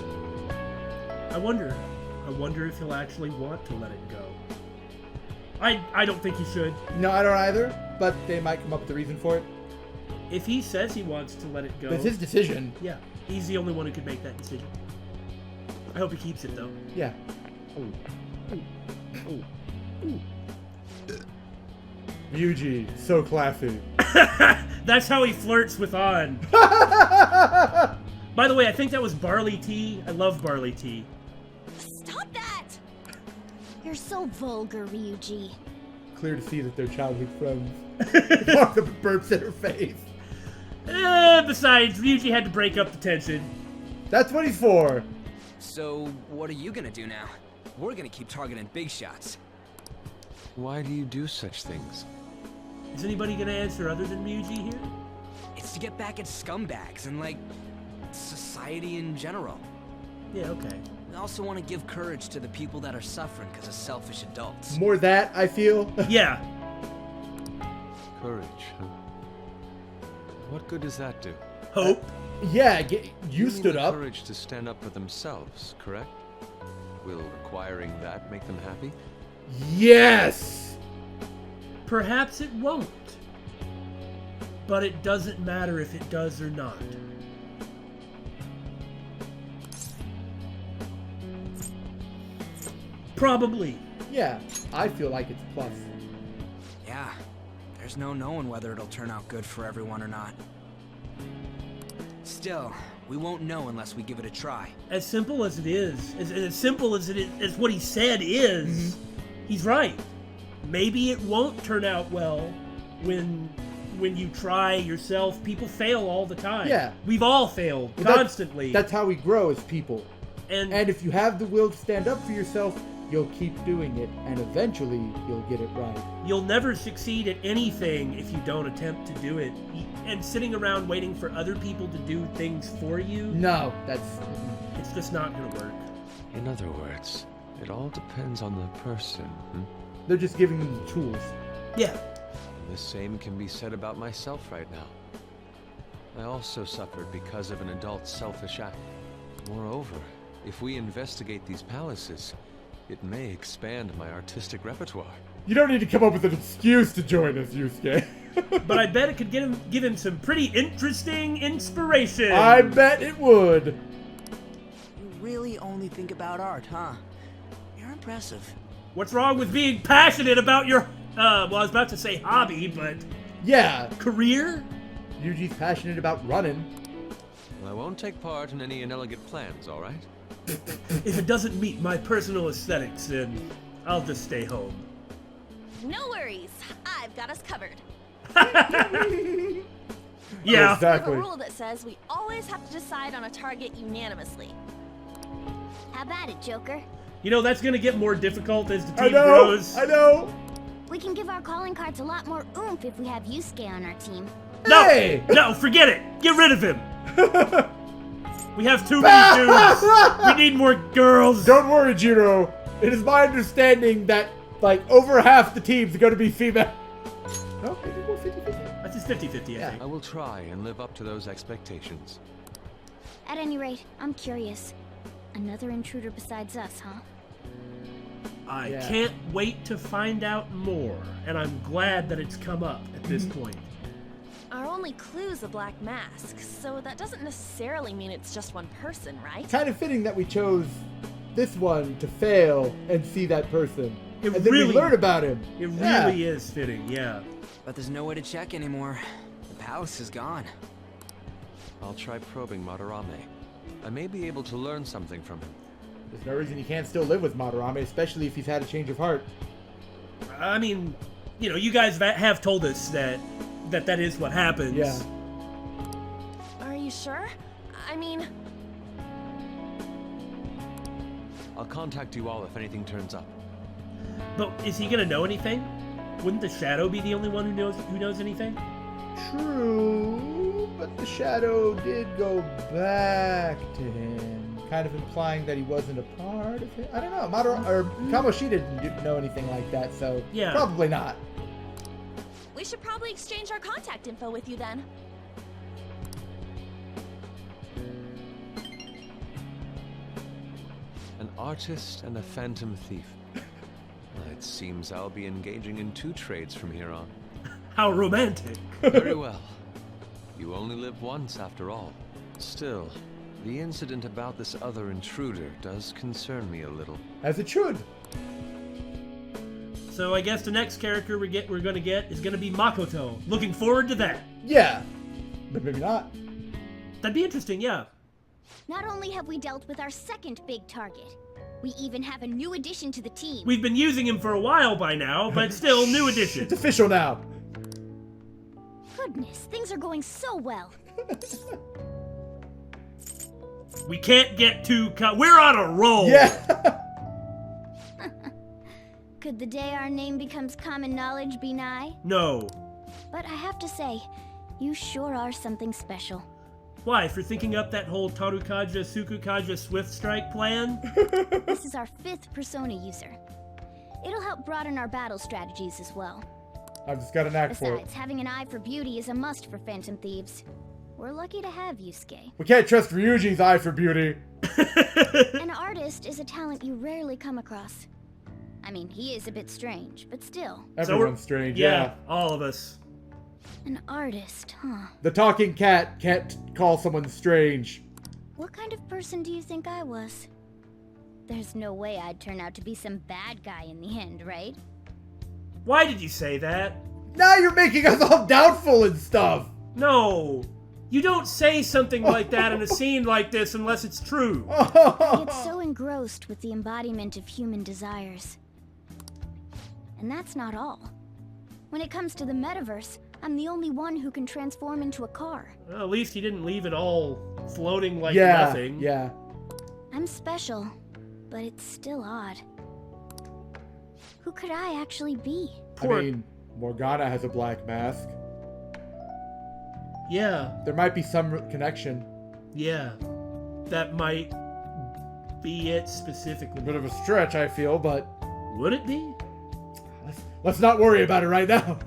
I wonder if he'll actually want to let it go. I don't think he should. No, I don't either, but they might come up with a reason for it. If he says he wants to let it go... But it's his decision. Yeah, he's the only one who could make that decision. I hope he keeps it, though. Yeah. Ooh. Ooh. Ooh. Ooh. Ryuji, so classy. That's how he flirts with An. By the way, I think that was barley tea. I love barley tea. Stop that! You're so vulgar, Ryuji. Clear to see that they're childhood friends. Walked up and burps in her face. Besides, Ryuji had to break up the tension. That's what he's for. So, what are you gonna do now? We're gonna keep targeting big shots. Why do you do such things? Is anybody gonna answer other than Ryuji here? It's to get back at scumbags and, like, society in general. Yeah, okay. We also want to give courage to the people that are suffering because of selfish adults. More that, I feel. Yeah. Courage, huh? What good does that do? Hope. Yeah, you mean stood the up. Courage to stand up for themselves, correct? Will requiring that make them happy? Yes! Perhaps it won't. But it doesn't matter if it does or not. Probably. Yeah, I feel like it's plus. Yeah, there's no knowing whether it'll turn out good for everyone or not. Still, we won't know unless we give it a try. As simple as it is, as simple as it is, as what he said is, he's right. Maybe it won't turn out well when you try yourself. People fail all the time. Yeah. We've all failed But constantly. That's how we grow as people. and And if you have the will to stand up for yourself, you'll keep doing it, and eventually you'll get it right. You'll never succeed at anything if you don't attempt to do it. And sitting around waiting for other people to do things for you, No, it's just not going to work. In other words, it all depends on the person. they're just giving them the tools. Yeah. The same can be said about myself right now. I also suffered because of an adult's selfish act. Moreover, if we investigate these palaces, it may expand my artistic repertoire. You don't need to come up with an excuse to join us, Yusuke. But I bet it could give him some pretty interesting inspiration. I bet it would. You really only think about art, huh? You're impressive. What's wrong with being passionate about your, well, I was about to say hobby, but Yeah, career? Yuji's passionate about running. I won't take part in any inelegant plans, all right? If it doesn't meet my personal aesthetics, then I'll just stay home. No worries, I've got us covered. Yeah. We have Exactly. a rule that says we always have to decide on a target unanimously. How about it, Joker? You know, that's gonna get more difficult as the I team know, grows. I know. We can give our calling cards a lot more oomph if we have Yusuke on our team. No! Hey! No, forget it! Get rid of him! We have too many dudes! We need more girls! Don't worry, Jiro. It is my understanding that, like, over half the teams are going to be female. No, maybe more 50-50. That's just 50-50, I Yeah. think. I will try and live up to those expectations. At any rate, I'm curious. Another intruder besides us, huh? I Yeah. can't wait to find out more, and I'm glad that it's come up at this point. Our only clue's a black mask, so that doesn't necessarily mean it's just one person, right? Kind of fitting that we chose this one to fail and see that person. It and then really- we learn about him. It Yeah. really is fitting, yeah. But there's no way to check anymore. The palace is gone. I'll try probing Madarame. I may be able to learn something from him. There's no reason you can't still live with Madarame, especially if he's had a change of heart. I mean, you know, you guys have told us that is what happens. Yeah. Are you sure? I mean, I'll contact you all if anything turns up. But is he gonna know anything? Wouldn't the Shadow be the only one who knows anything? True, but the shadow did go back to him, kind of implying that he wasn't a part of it. I don't know. Kamoshi didn't know anything like that, so Yeah. probably not. we should probably exchange our contact info with you then. An artist and a phantom thief. It seems I'll be engaging in 2 trades from here on. How romantic. Very well. You only live once, after all. Still, the incident about this other intruder does concern me a little. As it should. So I guess the next character we're gonna get is gonna be Makoto. Looking forward to that. Yeah, but maybe not. That'd be interesting, yeah. Not only have we dealt with our second big target, we even have a new addition to the team. We've been using him for a while by now, but still, new addition. It's official now. Goodness, things are going so well. We can't get too we're on a roll. Yeah. Could the day our name becomes common knowledge be nigh? No. But I have to say, you sure are something special. Why? For thinking up that whole Tarukaja Sukukaja Swift Strike plan? This is our 5th persona user. It'll help broaden our battle strategies as well. I've just got an knack for it. Besides, having an eye for beauty is a must for Phantom Thieves. We're lucky to have Yusuke. We can't trust Ryuji's eye for beauty. An artist is a talent you rarely come across. I mean, he is a bit strange, but still. Everyone's strange, Yeah, yeah. all of us. An artist, huh? The talking cat can't call someone strange. What kind of person do you think I was? There's no way I'd turn out to be some bad guy in the end, right? Why did you say that? Now you're making us all doubtful and stuff. No. You don't say something like that in a scene like this unless it's true. I get so engrossed with the embodiment of human desires. And that's not all. When it comes to the metaverse, I'm the only one who can transform into a car. Well, at least he didn't leave it all floating like Yeah, nothing. yeah. I'm special, but it's still odd. Who could I actually be? I mean, Morgana has a black mask. Yeah. There might be some connection. Yeah. That might be it specifically. A bit of a stretch, I feel, but... Would it be? Let's not worry about it right now.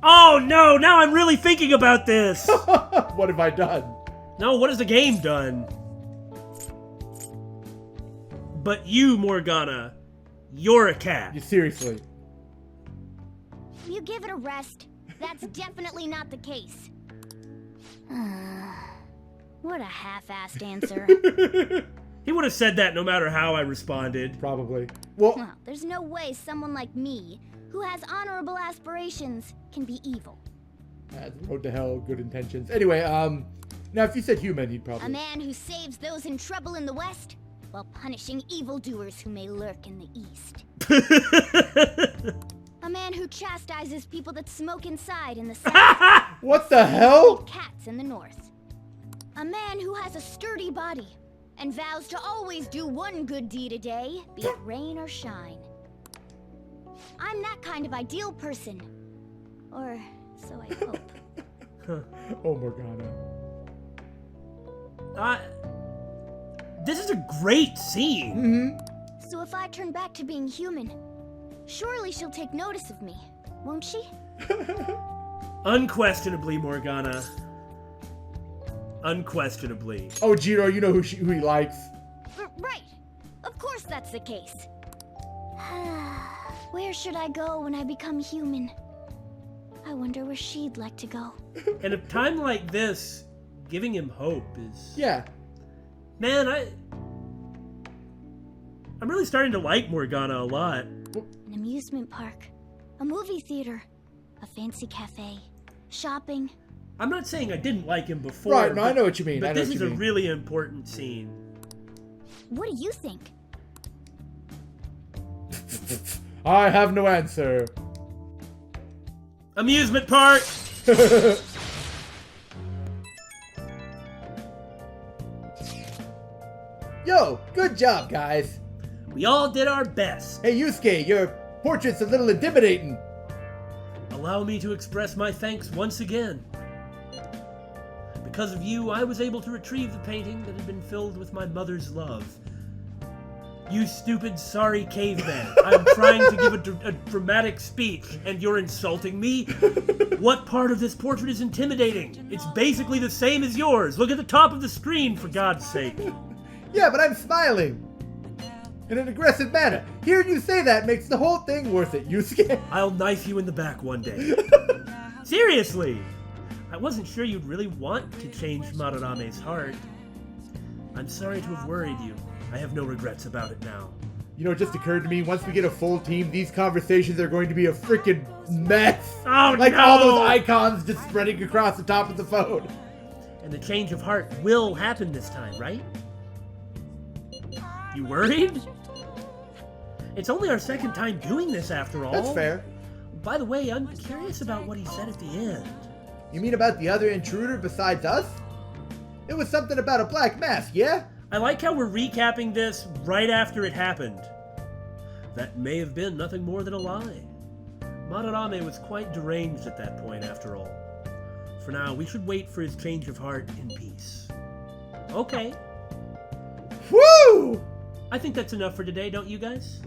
Oh no, now I'm really thinking about this. What have I done? No, what has the game done? But you, Morgana, you're a cat. You seriously? You give it a rest. That's definitely not the case. What a half-assed answer. He would have said that no matter how I responded. Probably. Well, there's no way someone like me, who has honorable aspirations, can be evil. Road to hell, good intentions. Anyway, now if you said human, you'd probably... A man who saves those in trouble in the West, while punishing evildoers who may lurk in the East. A man who chastises people that smoke inside in the South. What the hell? Cats in the North. A man who has a sturdy body, and vows to always do one good deed a day, be it rain or shine. I'm that kind of ideal person. Or so I hope. Oh, Morgana. This is a great scene. So if I turn back to being human, surely she'll take notice of me, won't she? Unquestionably, Morgana. Unquestionably. Oh, Jiro, you know who he likes. Right. Of course that's the case. Where should I go when I become human? I wonder where she'd like to go. In a time like this, giving him hope is... Yeah. Man, I'm really starting to like Morgana a lot. An amusement park, a movie theater, a fancy cafe, shopping. I'm not saying I didn't like him before. Right, no, I know what you mean. But this is a really important scene. What do you think? I have no answer. Amusement park! Yo, good job, guys. We all did our best. Hey, Yusuke, your portrait's a little intimidating. Allow me to express my thanks once again. Because of you, I was able to retrieve the painting that had been filled with my mother's love. You stupid, sorry caveman. I'm trying to give a dramatic speech, and you're insulting me? What part of this portrait is intimidating? It's basically the same as yours. Look at the top of the screen, for God's sake. Yeah, but I'm smiling. In an aggressive manner. Hearing you say that makes the whole thing worth it, Yusuke. I'll knife you in the back one day. Seriously! I wasn't sure you'd really want to change Madarame's heart. I'm sorry to have worried you. I have no regrets about it now. You know, it just occurred to me, once we get a full team, these conversations are going to be a freaking mess. Oh, like no! all those icons just spreading across the top of the phone. And the change of heart will happen this time, right? You worried? It's only our second time doing this after all. That's fair. By the way, I'm curious about what he said at the end. You mean about the other intruder besides us? It was something about a black mask, yeah? I like how we're recapping this right after it happened. That may have been nothing more than a lie. Madarame was quite deranged at that point, after all. For now, we should wait for his change of heart in peace. Okay. Woo! I think that's enough for today, don't you guys?